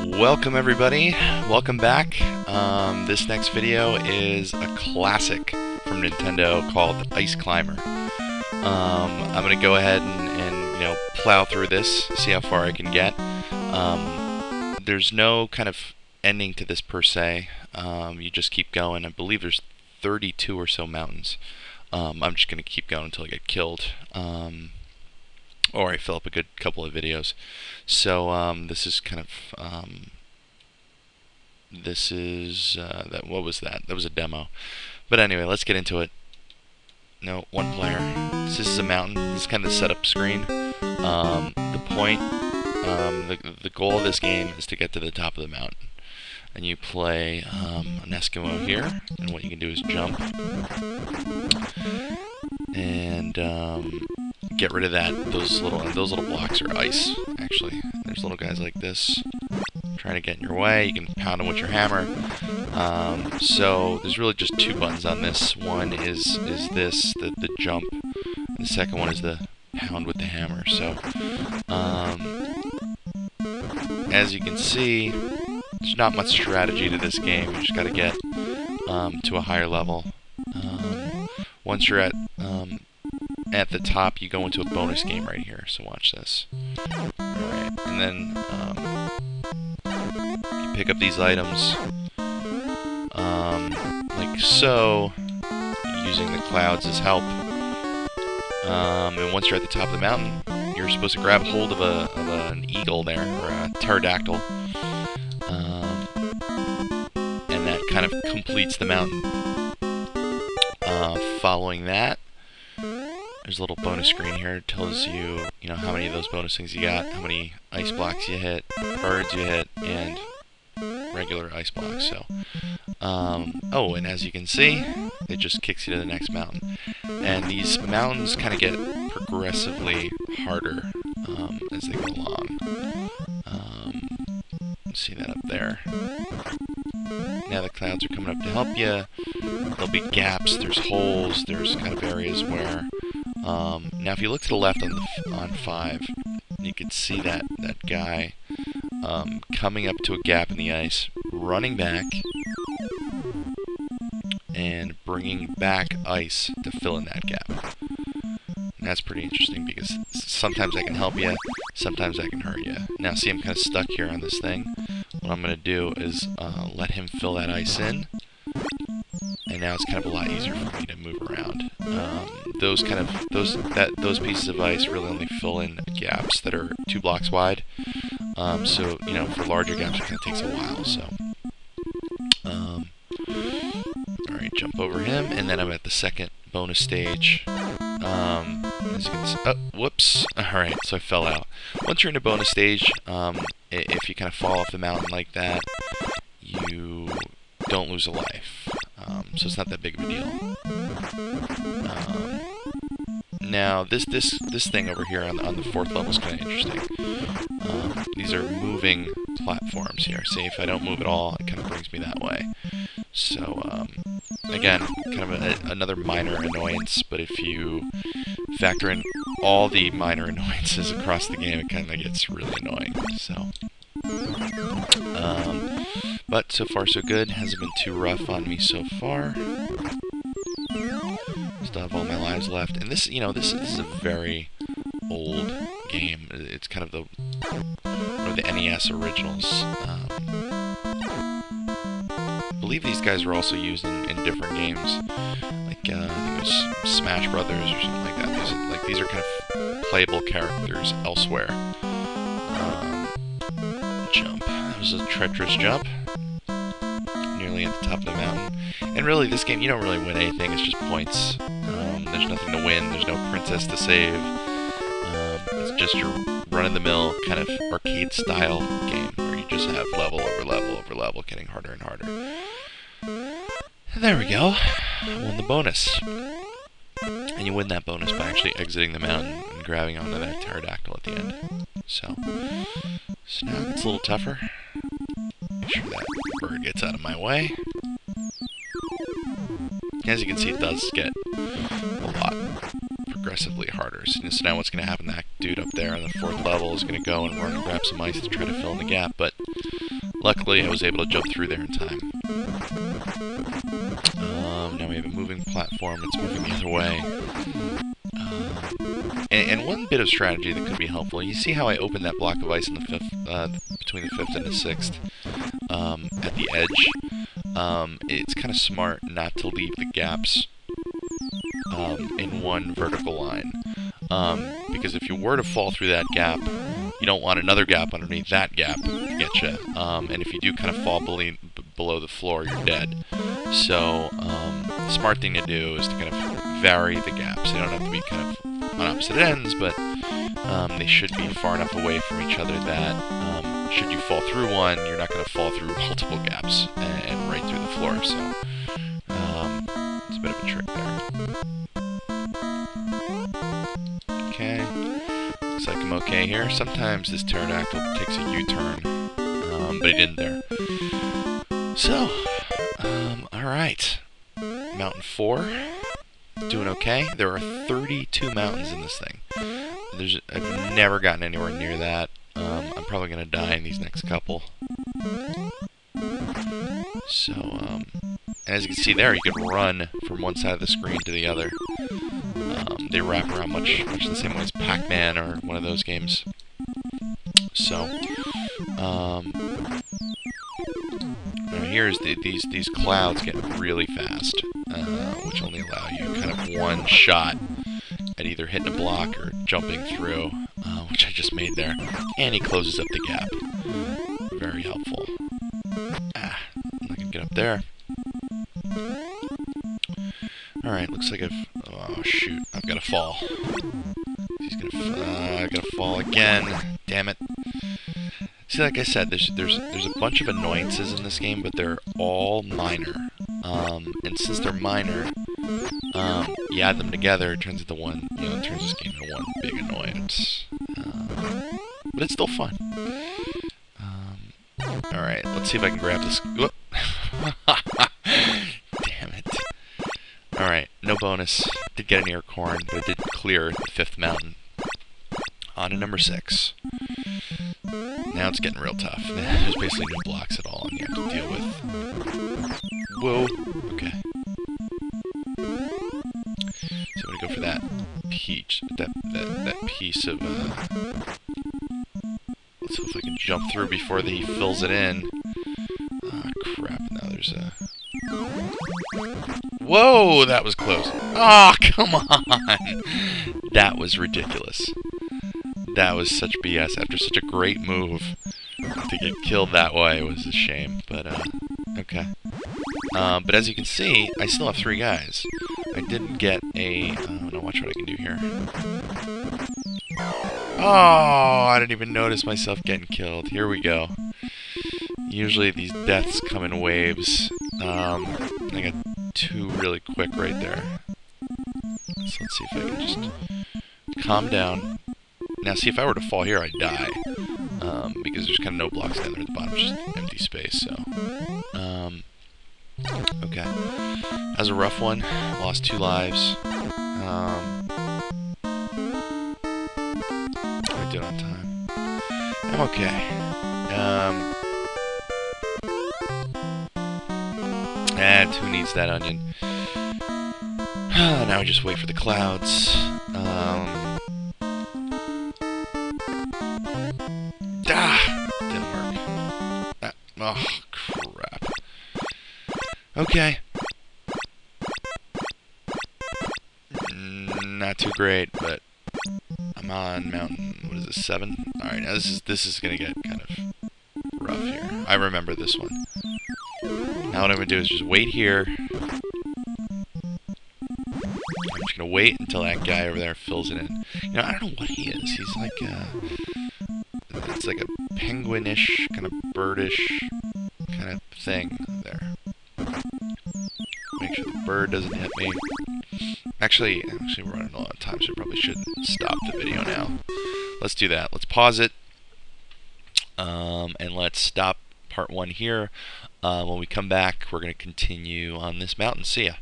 Welcome everybody, welcome back. This next video is a classic from Nintendo called Ice Climber. I'm going to go ahead and plow through this, see how far I can get. There's no kind of ending to this per se. You just keep going. I believe there's 32 or so mountains. I'm just going to keep going until I get killed. Or I fill up a good couple of videos. So this is kind of what was that? That was a demo. But anyway, let's get into it. No, one player. So this is a mountain. This is kind of the setup screen. The point, the goal of this game is to get to the top of the mountain. And you play an Eskimo here, and what you can do is jump and get rid of that. Those little blocks are ice. Actually, there's little guys like this trying to get in your way. You can pound them with your hammer. So there's really just two buttons on this. One is the jump. And the second one is the pound with the hammer. So as you can see, there's not much strategy to this game. You just got to get to a higher level. Once you're at the top, you go into a bonus game right here. So watch this. Alright, and then you pick up these items like so, using the clouds as help. And once you're at the top of the mountain, you're supposed to grab hold of an eagle there, or a pterodactyl. And that kind of completes the mountain. Following that, there's a little bonus screen here. It tells you, how many of those bonus things you got, how many ice blocks you hit, birds you hit, and regular ice blocks. So, oh, and as you can see, it just kicks you to the next mountain. And these mountains kind of get progressively harder as they go along. See that up there. Now the clouds are coming up to help you. There'll be gaps, there's holes, there's kind of areas where... now if you look to the left on 5, you can see that guy coming up to a gap in the ice, running back, and bringing back ice to fill in that gap. And that's pretty interesting because sometimes I can help you, sometimes I can hurt you. Now see, I'm kind of stuck here on this thing. What I'm going to do is let him fill that ice in, and now it's kind of a lot easier for me to move around. Those pieces of ice really only fill in gaps that are 2 blocks wide. So for larger gaps, it kind of takes a while. So, all right, jump over him, and then I'm at the second bonus stage. As you can see, oh, whoops! All right, so I fell out. Once you're in a bonus stage, if you kind of fall off the mountain like that, you don't lose a life. So it's not that big of a deal. Now this thing over here on the 4th level is kind of interesting. These are moving platforms here. See, if I don't move at all, it kind of brings me that way. So again, kind of another minor annoyance, but if you factor in all the minor annoyances across the game, it kind of gets really annoying. So, but so far so good. Hasn't been too rough on me so far. Still have all my lives left, and this is a very old game. It's kind of one of the NES originals. I believe these guys were also used in different games, like I think it was Smash Brothers or something like that. These are kind of playable characters elsewhere. Jump. That was a treacherous jump. Nearly at the top of the mountain. And really, this game, you don't really win anything. It's just points. There's nothing to win. There's no princess to save. It's just your run-of-the-mill kind of arcade-style game where you just have level over level over level, getting harder and harder. And there we go. I won the bonus. And you win that bonus by actually exiting the mountain and grabbing onto that pterodactyl at the end. So now it's a little tougher. Make sure that bird gets out of my way. As you can see, it does get a lot progressively harder. So now what's going to happen, that dude up there on the 4th level is going to go and run and grab some ice to try to fill in the gap, but luckily I was able to jump through there in time. Now we have a moving platform, it's moving the other way. And one bit of strategy that could be helpful, you see how I opened that block of ice in the 5th, between the 5th and the 6th, at the edge. It's kind of smart not to leave the gaps in one vertical line, because if you were to fall through that gap, you don't want another gap underneath that gap to get you, and if you do kind of fall below the floor, you're dead. So the smart thing to do is to kind of vary the gaps. They don't have to be kind of on opposite ends, but they should be far enough away from each other that should you fall through one, you're not going to fall through multiple gaps and right through the floor. So it's a bit of a trick there. Okay, looks like I'm okay here. Sometimes this pterodactyl takes a U-turn, but he didn't there. So, alright. Mountain 4. Doing okay. There are 32 mountains in this thing. I've never gotten anywhere near that. I'm probably going to die in these next couple. So, as you can see there, you can run from one side of the screen to the other. They wrap around much the same way as Pac-Man or one of those games. So, now here's these clouds get really fast, which only allow you kind of one shot at either hitting a block or jumping through, which I just made there. And he closes up the gap. Very helpful. I can get up there. Alright, looks like oh shoot, I've got to fall. He's gonna, I've got to fall again. Damn it. See, like I said, there's a bunch of annoyances in this game, but they're all minor. And since they're minor, you add them together, it turns into one, it turns this game into one big annoyance. But it's still fun. Alright, let's see if I can grab this. Damn it. Alright, no bonus. Did get an acorn, but I did clear the 5th mountain. On to number 6. Now it's getting real tough. There's basically no blocks at all, and you have to deal with. Whoa. Okay. So I'm gonna go for that peach. That piece of. Let's hope I can jump through before he fills it in. Ah, crap! Now there's a. Whoa! That was close. Ah, come on! That was ridiculous. That was such BS. After such a great move, to get killed that way was a shame. But, okay. But as you can see, I still have 3 guys. I didn't get a... now watch what I can do here. Oh, I didn't even notice myself getting killed. Here we go. Usually these deaths come in waves. I got 2 really quick right there. So let's see if I can just calm down. Now, see, if I were to fall here, I'd die, because there's kind of no blocks down there at the bottom, just empty space, so, okay. That was a rough one. Lost 2 lives. I did on time. I'm okay. And who needs that onion? Now we just wait for the clouds. Didn't work. Oh, crap. Okay. Not too great, but I'm on mountain, what is this, 7? Alright, now this is gonna get kind of rough here. I remember this one. Now what I'm gonna do is just wait here. I'm just gonna wait until that guy over there fills it in. I don't know what he is. He's like it's like a penguinish, kind of birdish kind of thing there. Make sure the bird doesn't hit me. Actually, we're running a lot of time, so I probably shouldn't stop the video now. Let's do that. Let's pause it. And let's stop part 1 here. When we come back, we're going to continue on this mountain. See ya.